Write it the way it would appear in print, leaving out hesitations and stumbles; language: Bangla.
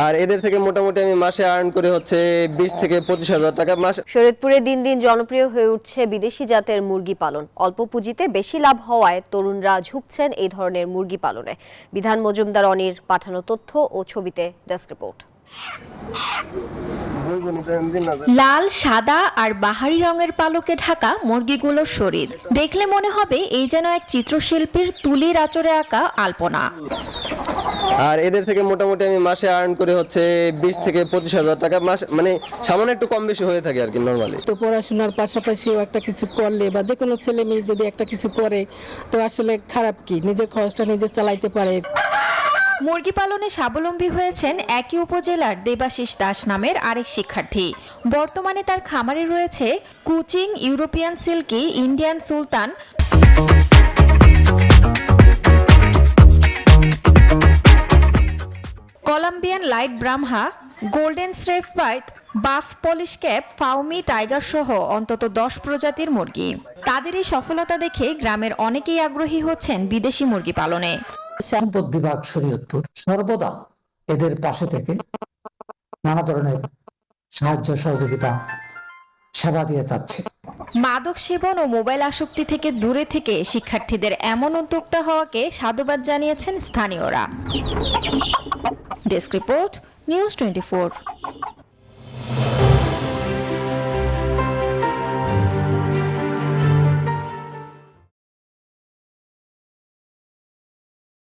আর এদের থেকে মোটামুটি আমি মাসে আর্ন করে হচ্ছে 20 থেকে 25,000 টাকা মাস। শরীয়তপুরে দিন দিন জনপ্রিয় হয়ে উঠছে বিদেশি জাতের মুরগি পালন। অল্প পুঁজিতে বেশি লাভ হওয়ায় তরুণরা ঝুঁকছেন এই ধরনের মুরগি পালনে। বিধান মজুমদার অনির পাঠানো তথ্য ও ছবিতে ডেস্ক রিপোর্ট। লাল, সাদা আর বাহারি রঙের পালকে ঢাকা মুরগিগুলোর শরীর দেখলে মনে হবে এই যেন এক চিত্রশিল্পীর তুলির আঁচড়ে আঁকা আলপনা। আর এদের থেকে মোটামুটি আমি মাসে আর্ন করে হচ্ছে 20 থেকে 25,000 টাকা মাস, মানে সামান্য একটু কম বেশি হয়ে থাকে আর কি নরমালি। তো পড়াশোনার পাশাপাশিও একটা কিছু করলে বা যে কোনো ছেলে মেয়ে যদি একটা কিছু করে তো আসলে খারাপ কি, নিজের খরচটা নিজে চালাইতে পারে। মুরগি পালনে স্বাবলম্বী হয়েছেন একই উপজেলার দেবাশিস দাস নামের আরেক শিক্ষার্থী। বর্তমানে তার খামারে রয়েছে কুচিং, ইউরোপিয়ান সিল্কি, ইন্ডিয়ান সুলতান, কলম্বিয়ান লাইট ব্রাহ্মা, গোল্ডেন স্রেফ হোয়াইট, বাফ পলিশ ক্যাপ, ফাউমি, টাইগার সহ অন্তত 10 প্রজাতির মুরগি। তাদের এই সফলতা দেখে গ্রামের অনেকেই আগ্রহী হচ্ছেন বিদেশি মুরগি পালনে। সম্পদ বিভাগ শরীয়তপুর সর্বদা এদের পাশে থেকে নানা ধরনের সাহায্য সহযোগিতা সেবা দিয়ে যাচ্ছে। মাদক সেবন ও মোবাইল আসক্তি থেকে দূরে থেকে শিক্ষার্থীদের এমন উদ্যোক্তা হওয়াকে সাধুবাদ জানিয়েছেন স্থানীয়রা। Desk report, news 24।